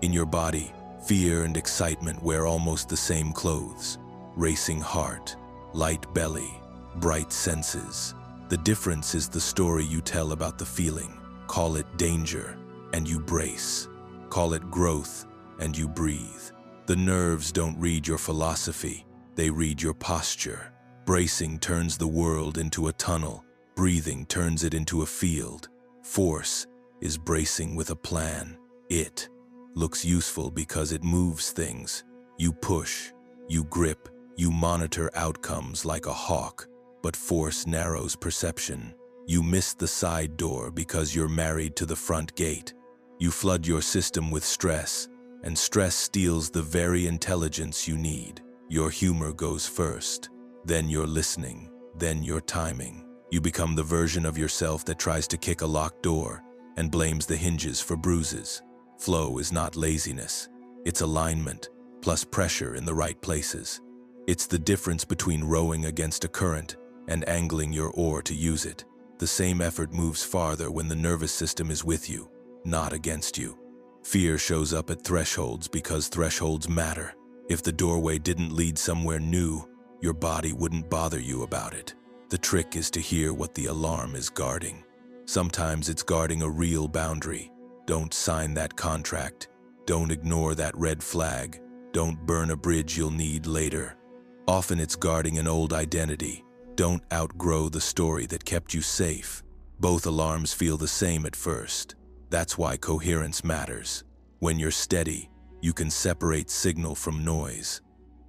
In your body, fear and excitement wear almost the same clothes. Racing heart, light belly, bright senses. The difference is the story you tell about the feeling. Call it danger, and you brace. Call it growth, and you breathe. The nerves don't read your philosophy, they read your posture. Bracing turns the world into a tunnel. Breathing turns it into a field. Force is bracing with a plan. It looks useful because it moves things. You push, you grip, you monitor outcomes like a hawk, but force narrows perception. You miss the side door because you're married to the front gate. You flood your system with stress, and stress steals the very intelligence you need. Your humor goes first, then your listening, then your timing. You become the version of yourself that tries to kick a locked door and blames the hinges for bruises. Flow is not laziness. It's alignment, plus pressure in the right places. It's the difference between rowing against a current and angling your oar to use it. The same effort moves farther when the nervous system is with you, not against you. Fear shows up at thresholds because thresholds matter. If the doorway didn't lead somewhere new, your body wouldn't bother you about it. The trick is to hear what the alarm is guarding. Sometimes it's guarding a real boundary. Don't sign that contract. Don't ignore that red flag. Don't burn a bridge you'll need later. Often it's guarding an old identity. Don't outgrow the story that kept you safe. Both alarms feel the same at first. That's why coherence matters. When you're steady, you can separate signal from noise.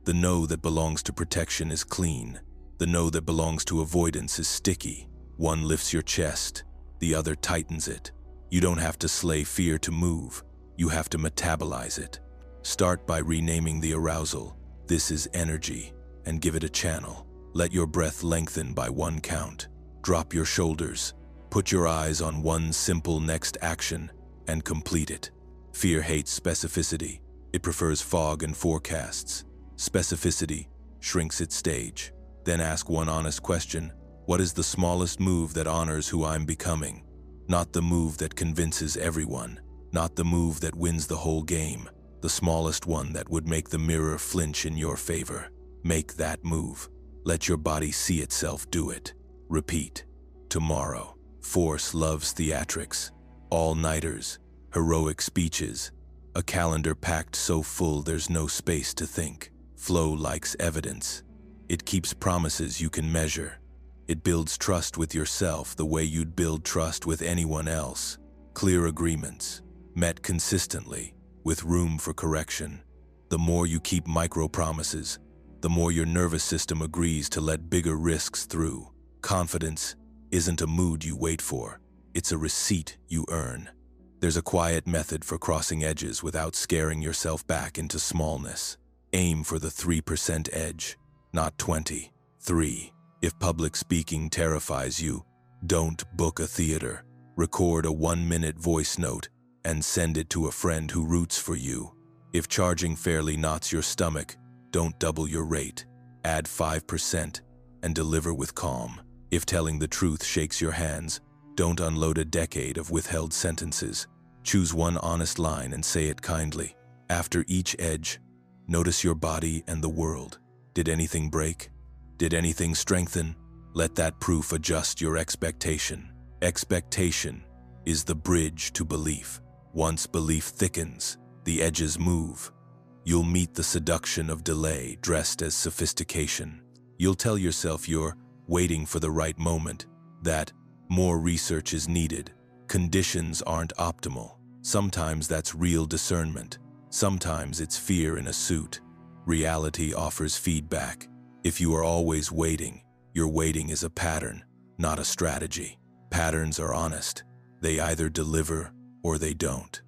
The no that belongs to protection is clean. The no that belongs to avoidance is sticky. One lifts your chest, the other tightens it. You don't have to slay fear to move. You have to metabolize it. Start by renaming the arousal. This is energy, and give it a channel. Let your breath lengthen by one count. Drop your shoulders. Put your eyes on one simple next action and complete it. Fear hates specificity. It prefers fog and forecasts. Specificity shrinks its stage. Then ask one honest question. What is the smallest move that honors who I'm becoming? Not the move that convinces everyone. Not the move that wins the whole game. The smallest one that would make the mirror flinch in your favor. Make that move. Let your body see itself do it. Repeat. Tomorrow. Force loves theatrics. All-nighters. Heroic speeches. A calendar packed so full there's no space to think. Flow likes evidence. It keeps promises you can measure. It builds trust with yourself the way you'd build trust with anyone else. Clear agreements, met consistently, with room for correction. The more you keep micro-promises, the more your nervous system agrees to let bigger risks through. Confidence isn't a mood you wait for. It's a receipt you earn. There's a quiet method for crossing edges without scaring yourself back into smallness. Aim for the 3% edge. Not 20. 3. If public speaking terrifies you, don't book a theater. Record a 1-minute voice note and send it to a friend who roots for you. If charging fairly knots your stomach, don't double your rate. Add 5% and deliver with calm. If telling the truth shakes your hands, don't unload a decade of withheld sentences. Choose one honest line and say it kindly. After each edge, notice your body and the world. Did anything break? Did anything strengthen? Let that proof adjust your expectation. Expectation is the bridge to belief. Once belief thickens, the edges move. You'll meet the seduction of delay dressed as sophistication. You'll tell yourself you're waiting for the right moment, that more research is needed. Conditions aren't optimal. Sometimes that's real discernment. Sometimes it's fear in a suit. Reality offers feedback. If you are always waiting, your waiting is a pattern, not a strategy. Patterns are honest. They either deliver or they don't.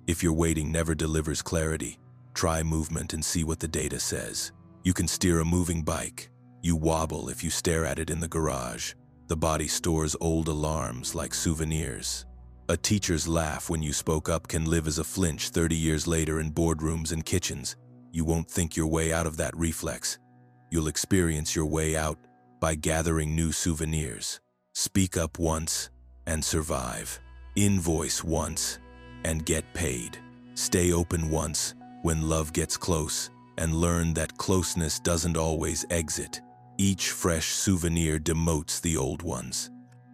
If your waiting never delivers clarity, try movement and see what the data says. You can steer a moving bike. You wobble if you stare at it in the garage. The body stores old alarms like souvenirs. A teacher's laugh when you spoke up can live as a flinch 30 years later in boardrooms and kitchens. You won't think your way out of that reflex. You'll experience your way out by gathering new souvenirs. Speak up once and survive. Invoice once and get paid. Stay open once when love gets close, and learn that closeness doesn't always exit. Each fresh souvenir demotes the old ones.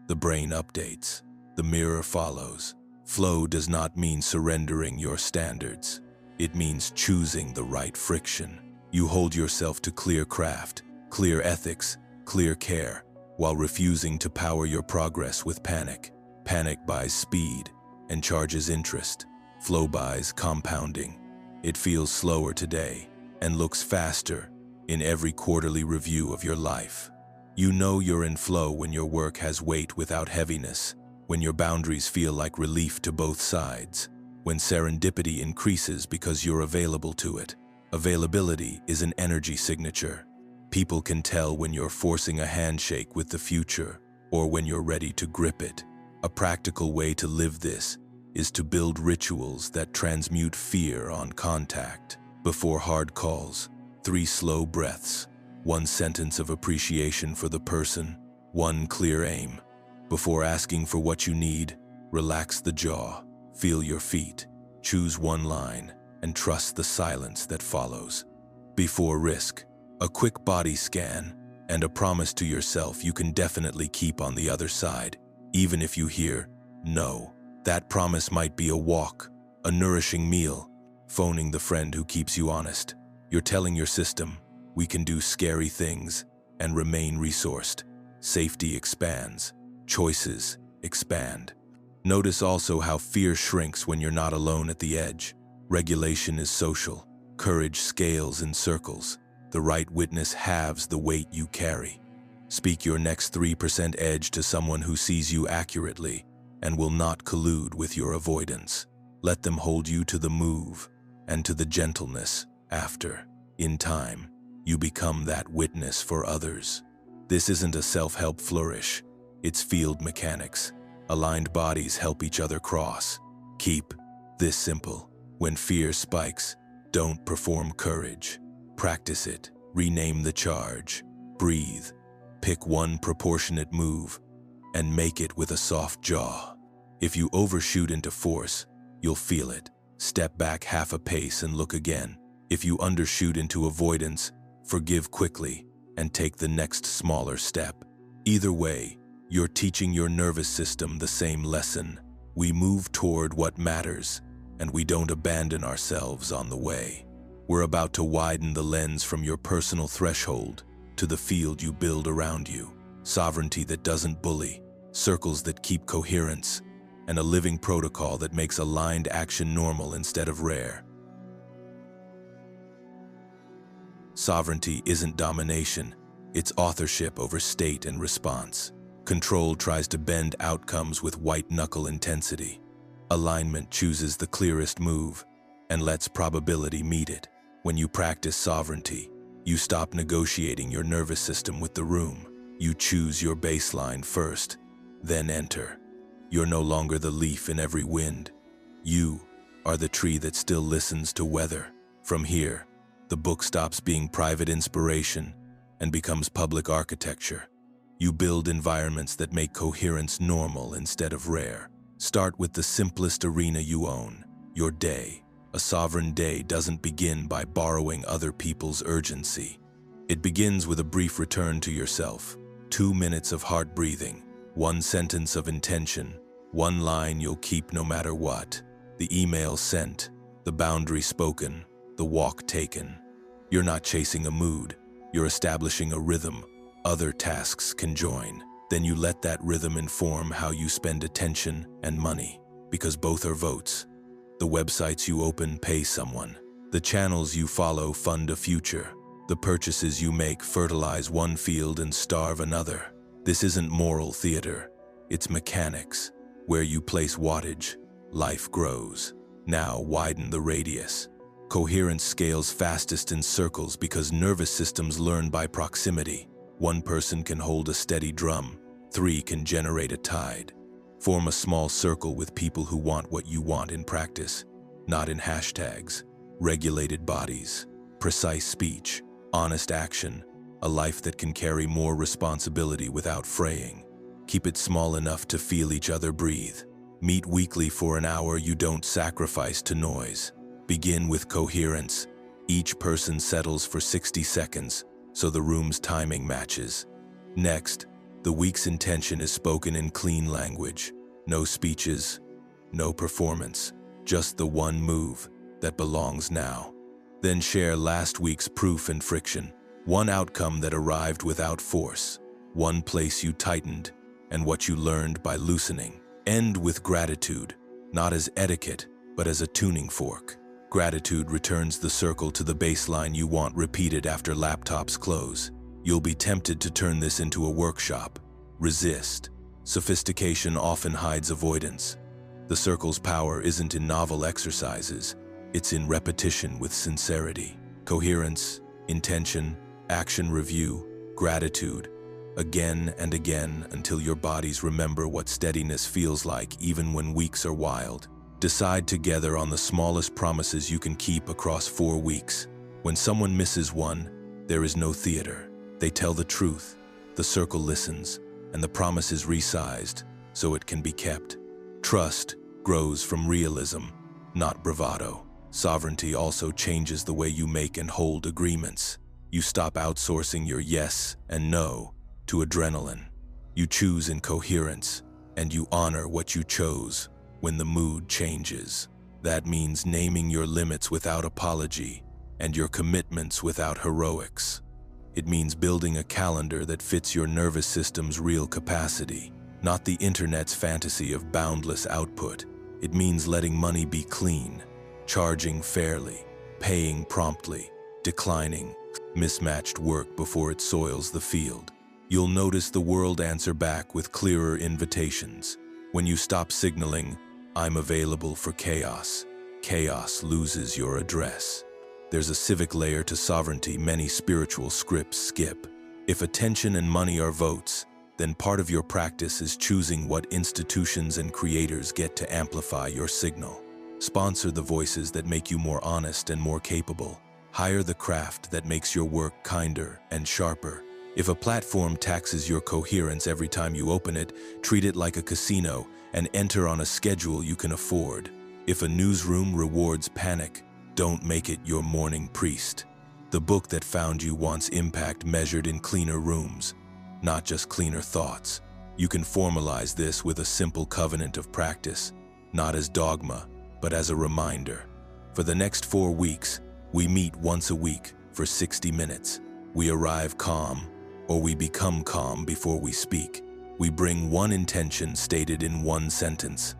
The brain updates. The mirror follows. Flow does not mean surrendering your standards. It means choosing the right friction. You hold yourself to clear craft, clear ethics, clear care, while refusing to power your progress with panic. Panic buys speed and charges interest. Flow buys compounding. It feels slower today and looks faster in every quarterly review of your life. You know you're in flow when your work has weight without heaviness, when your boundaries feel like relief to both sides, when serendipity increases because you're available to it. Availability is an energy signature. People can tell when you're forcing a handshake with the future or when you're ready to grip it. A practical way to live this is to build rituals that transmute fear on contact. Before hard calls, 3 slow breaths, 1 sentence of appreciation for the person, 1 clear aim. Before asking for what you need, relax the jaw, feel your feet, choose 1 line, and trust the silence that follows. Before risk, a quick body scan, and a promise to yourself you can definitely keep on the other side. Even if you hear no, that promise might be a walk, a nourishing meal, phoning the friend who keeps you honest. You're telling your system, we can do scary things and remain resourced. Safety expands. Choices expand. Notice also how fear shrinks when you're not alone at the edge. Regulation is social. Courage scales in circles. The right witness halves the weight you carry. Speak your next 3% edge to someone who sees you accurately and will not collude with your avoidance. Let them hold you to the move and to the gentleness after. In time, you become that witness for others. This isn't a self-help flourish. It's field mechanics. Aligned bodies help each other cross. Keep this simple. When fear spikes, don't perform courage. Practice it. Rename the charge. Breathe. Pick 1 proportionate move and make it with a soft jaw. If you overshoot into force, you'll feel it. Step back half a pace and look again. If you undershoot into avoidance, forgive quickly and take the next smaller step. Either way, you're teaching your nervous system the same lesson. We move toward what matters, and we don't abandon ourselves on the way. We're about to widen the lens from your personal threshold to the field you build around you. Sovereignty that doesn't bully, circles that keep coherence, and a living protocol that makes aligned action normal instead of rare. Sovereignty isn't domination, it's authorship over state and response. Control tries to bend outcomes with white-knuckle intensity. Alignment chooses the clearest move and lets probability meet it. When you practice sovereignty, you stop negotiating your nervous system with the room. You choose your baseline first, then enter. You're no longer the leaf in every wind. You are the tree that still listens to weather. From here, the book stops being private inspiration and becomes public architecture. You build environments that make coherence normal instead of rare. Start with the simplest arena you own, your day. A sovereign day doesn't begin by borrowing other people's urgency. It begins with a brief return to yourself, 2 minutes of heart breathing, 1 sentence of intention, 1 line you'll keep no matter what, the email sent, the boundary spoken, the walk taken. You're not chasing a mood, you're establishing a rhythm. Other tasks can join. Then you let that rhythm inform how you spend attention and money, because both are votes. The websites you open pay someone. The channels you follow fund a future. The purchases you make fertilize one field and starve another. This isn't moral theater, it's mechanics. Where you place wattage, life grows. Now widen the radius. Coherence scales fastest in circles because nervous systems learn by proximity. 1 person can hold a steady drum, 3 can generate a tide. Form a small circle with people who want what you want in practice, not in hashtags. Regulated bodies, precise speech, honest action, a life that can carry more responsibility without fraying. Keep it small enough to feel each other breathe. Meet weekly for an hour you don't sacrifice to noise. Begin with coherence. Each person settles for 60 seconds, so the room's timing matches. Next, the week's intention is spoken in clean language. No speeches, no performance, just the one move that belongs now. Then share last week's proof and friction. 1 outcome that arrived without force. 1 place you tightened, and what you learned by loosening. End with gratitude, not as etiquette, but as a tuning fork. Gratitude returns the circle to the baseline you want repeated after laptops close. You'll be tempted to turn this into a workshop. Resist. Sophistication often hides avoidance. The circle's power isn't in novel exercises, it's in repetition with sincerity. Coherence, intention, action review, gratitude. Again and again until your bodies remember what steadiness feels like even when weeks are wild. Decide together on the smallest promises you can keep across 4 weeks. When someone misses one, there is no theater. They tell the truth, the circle listens, and the promise is resized so it can be kept. Trust grows from realism, not bravado. Sovereignty also changes the way you make and hold agreements. You stop outsourcing your yes and no to adrenaline. You choose in coherence, and you honor what you chose when the mood changes. That means naming your limits without apology and your commitments without heroics. It means building a calendar that fits your nervous system's real capacity, not the internet's fantasy of boundless output. It means letting money be clean, charging fairly, paying promptly, declining mismatched work before it soils the field. You'll notice the world answer back with clearer invitations. When you stop signaling, "I'm available for chaos," chaos loses your address. There's a civic layer to sovereignty many spiritual scripts skip. If attention and money are votes, then part of your practice is choosing what institutions and creators get to amplify your signal. Sponsor the voices that make you more honest and more capable. Hire the craft that makes your work kinder and sharper. If a platform taxes your coherence every time you open it, treat it like a casino and enter on a schedule you can afford. If a newsroom rewards panic, don't make it your morning priest. The book that found you wants impact measured in cleaner rooms, not just cleaner thoughts. You can formalize this with a simple covenant of practice, not as dogma, but as a reminder. For the next 4 weeks, we meet once a week for 60 minutes. We arrive calm, or we become calm before we speak. We bring one intention stated in one sentence.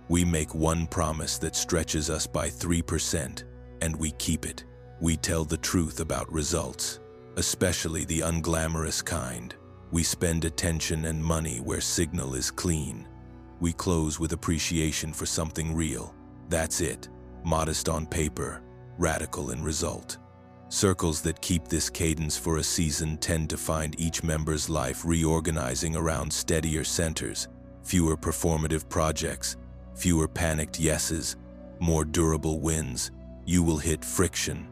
We make one promise that stretches us by 3%, and we keep it. We tell the truth about results, especially the unglamorous kind. We spend attention and money where signal is clean. We close with appreciation for something real. That's it. Modest on paper, radical in result. Circles that keep this cadence for a season tend to find each member's life reorganizing around steadier centers, fewer performative projects, fewer panicked yeses, more durable wins. You will hit friction.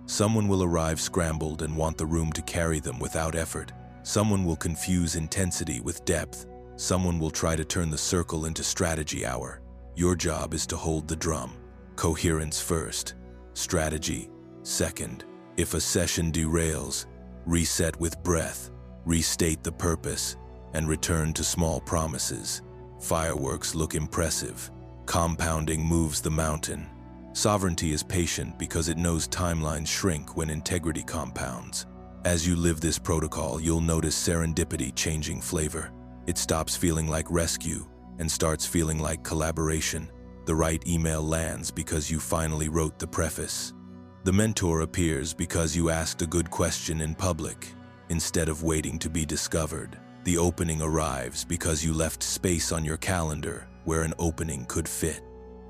Someone will arrive scrambled and want the room to carry them without effort. Someone will confuse intensity with depth. Someone will try to turn the circle into strategy hour. Your job is to hold the drum. Coherence first, strategy second. If a session derails, reset with breath, restate the purpose, and return to small promises. Fireworks look impressive. Compounding moves the mountain. Sovereignty is patient because it knows timelines shrink when integrity compounds. As you live this protocol, you'll notice serendipity changing flavor. It stops feeling like rescue and starts feeling like collaboration. The right email lands because you finally wrote the preface. The mentor appears because you asked a good question in public, instead of waiting to be discovered. The opening arrives because you left space on your calendar where an opening could fit.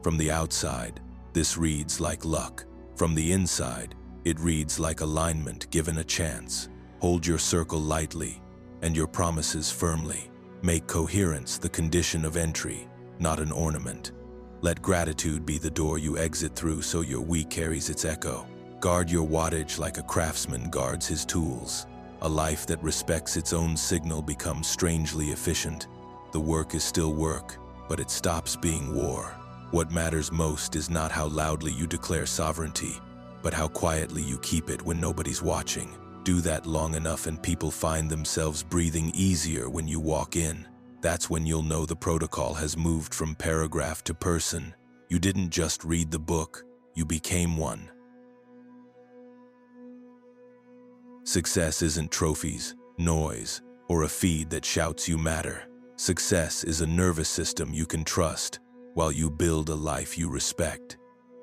From the outside, this reads like luck. From the inside, it reads like alignment given a chance. Hold your circle lightly and your promises firmly. Make coherence the condition of entry, not an ornament. Let gratitude be the door you exit through so your we carries its echo. Guard your wattage like a craftsman guards his tools. A life that respects its own signal becomes strangely efficient. The work is still work, but it stops being war. What matters most is not how loudly you declare sovereignty, but how quietly you keep it when nobody's watching. Do that long enough and people find themselves breathing easier when you walk in. That's when you'll know the protocol has moved from paragraph to person. You didn't just read the book, you became one. Success isn't trophies, noise, or a feed that shouts you matter. Success is a nervous system you can trust while you build a life you respect.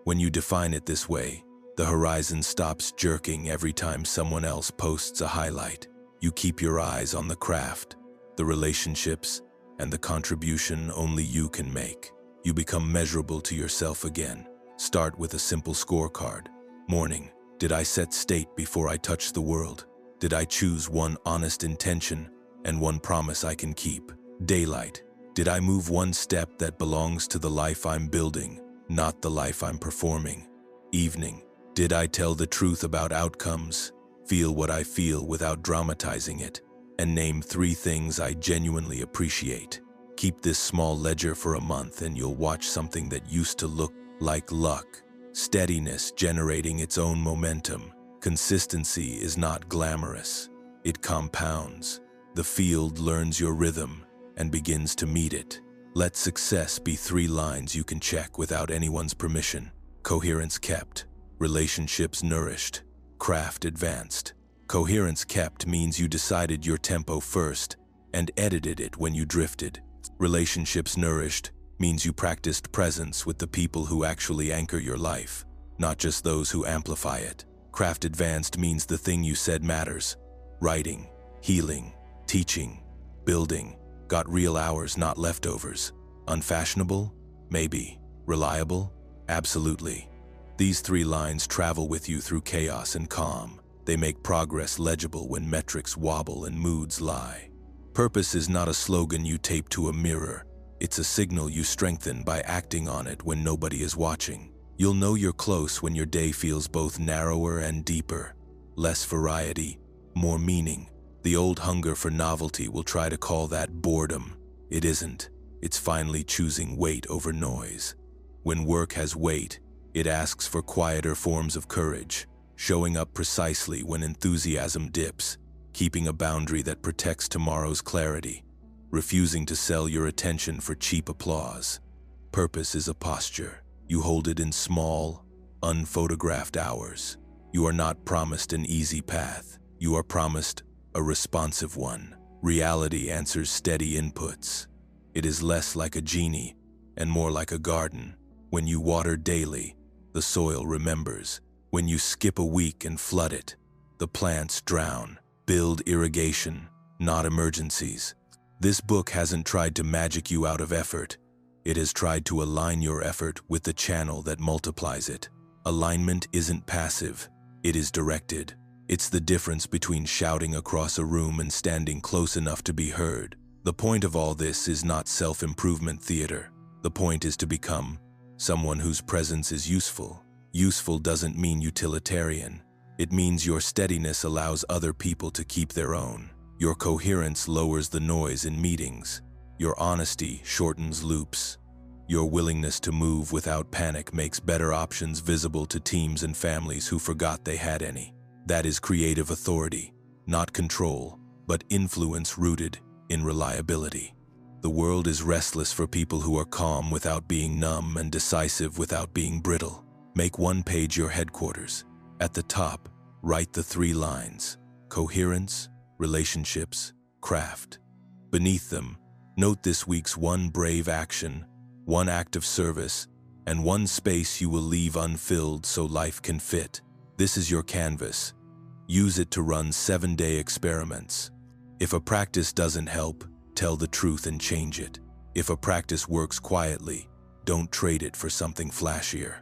When you define it this way, the horizon stops jerking every time someone else posts a highlight. You keep your eyes on the craft, the relationships, and the contribution only you can make. You become measurable to yourself again. Start with a simple scorecard. Morning. Did I set state before I touch the world? Did I choose one honest intention and one promise I can keep? Daylight. Did I move one step that belongs to the life I'm building, not the life I'm performing? Evening. Did I tell the truth about outcomes, feel what I feel without dramatizing it, and name 3 things I genuinely appreciate? Keep this small ledger for a month and you'll watch something that used to look like luck. Steadiness generating its own momentum. Consistency is not glamorous. It compounds. The field learns your rhythm and begins to meet it. Let success be 3 lines you can check without anyone's permission. Coherence kept. Relationships nourished. Craft advanced. Coherence kept means you decided your tempo first and edited it when you drifted. Relationships nourished means you practiced presence with the people who actually anchor your life, not just those who amplify it. Craft advanced means the thing you said matters. Writing, healing, teaching, building, got real hours, not leftovers. Unfashionable? Maybe. Reliable? Absolutely. These 3 lines travel with you through chaos and calm. They make progress legible when metrics wobble and moods lie. Purpose is not a slogan you tape to a mirror. It's a signal you strengthen by acting on it when nobody is watching. You'll know you're close when your day feels both narrower and deeper. Less variety, more meaning. The old hunger for novelty will try to call that boredom. It isn't. It's finally choosing weight over noise. When work has weight, it asks for quieter forms of courage, showing up precisely when enthusiasm dips, keeping a boundary that protects tomorrow's clarity, refusing to sell your attention for cheap applause. Purpose is a posture. You hold it in small, unphotographed hours. You are not promised an easy path. You are promised a responsive one. Reality answers steady inputs. It is less like a genie and more like a garden. When you water daily, the soil remembers. When you skip a week and flood it, the plants drown. Build irrigation, not emergencies. This book hasn't tried to magic you out of effort. It has tried to align your effort with the channel that multiplies it. Alignment isn't passive, it is directed. It's the difference between shouting across a room and standing close enough to be heard. The point of all this is not self-improvement theater. The point is to become someone whose presence is useful. Useful doesn't mean utilitarian. It means your steadiness allows other people to keep their own. Your coherence lowers the noise in meetings. Your honesty shortens loops. Your willingness to move without panic makes better options visible to teams and families who forgot they had any. That is creative authority, not control, but influence rooted in reliability. The world is restless for people who are calm without being numb and decisive without being brittle. Make one page your headquarters. At the top, write the 3 lines: coherence, relationships, craft. Beneath them, note this week's one brave action, one act of service, and one space you will leave unfilled so life can fit. This is your canvas. Use it to run 7-day experiments. If a practice doesn't help, tell the truth and change it. If a practice works quietly, don't trade it for something flashier.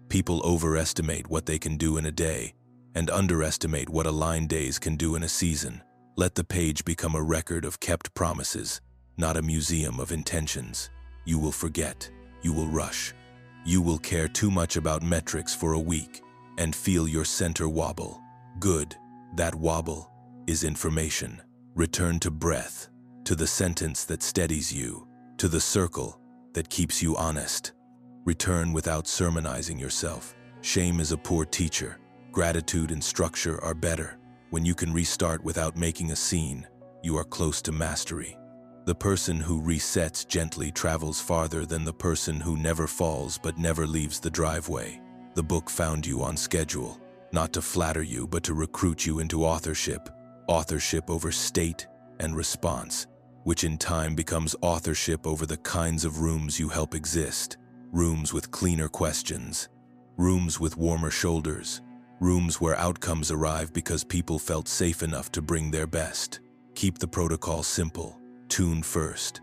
People overestimate what they can do in a day and underestimate what aligned days can do in a season. Let the page become a record of kept promises, not a museum of intentions. You will forget. You will rush. You will care too much about metrics for a week and feel your center wobble. Good. That wobble is information. Return to breath, to the sentence that steadies you, to the circle that keeps you honest. Return without sermonizing yourself. Shame is a poor teacher. Gratitude and structure are better. When you can restart without making a scene, you are close to mastery. The person who resets gently travels farther than the person who never falls but never leaves the driveway. The book found you on schedule, not to flatter you but to recruit you into authorship. Authorship over state and response, which in time becomes authorship over the kinds of rooms you help exist. Rooms with cleaner questions, rooms with warmer shoulders, rooms where outcomes arrive because people felt safe enough to bring their best. Keep the protocol simple. Tune first.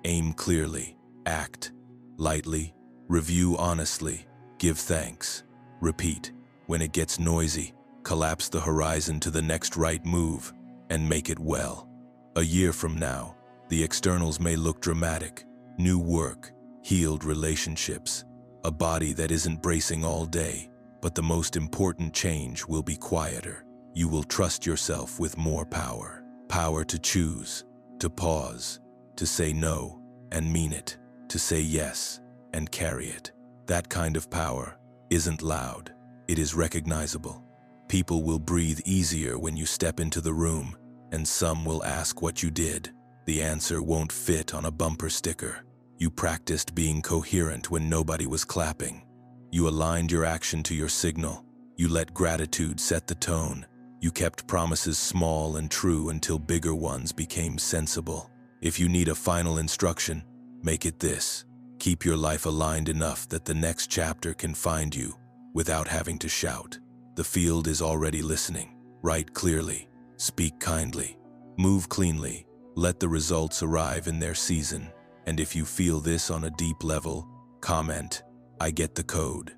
Aim clearly. Act lightly. Review honestly. Give thanks. Repeat. When it gets noisy, collapse the horizon to the next right move and make it well. A year from now, the externals may look dramatic. New work, healed relationships, a body that isn't bracing all day, but the most important change will be quieter. You will trust yourself with more power. Power to choose, to pause, to say no and mean it, to say yes and carry it. That kind of power isn't loud. It is recognizable. People will breathe easier when you step into the room, and some will ask what you did. The answer won't fit on a bumper sticker. You practiced being coherent when nobody was clapping. You aligned your action to your signal. You let gratitude set the tone. You kept promises small and true until bigger ones became sensible. If you need a final instruction, make it this. Keep your life aligned enough that the next chapter can find you without having to shout. The field is already listening. Write clearly. Speak kindly. Move cleanly. Let the results arrive in their season. And if you feel this on a deep level, comment, "I get the code."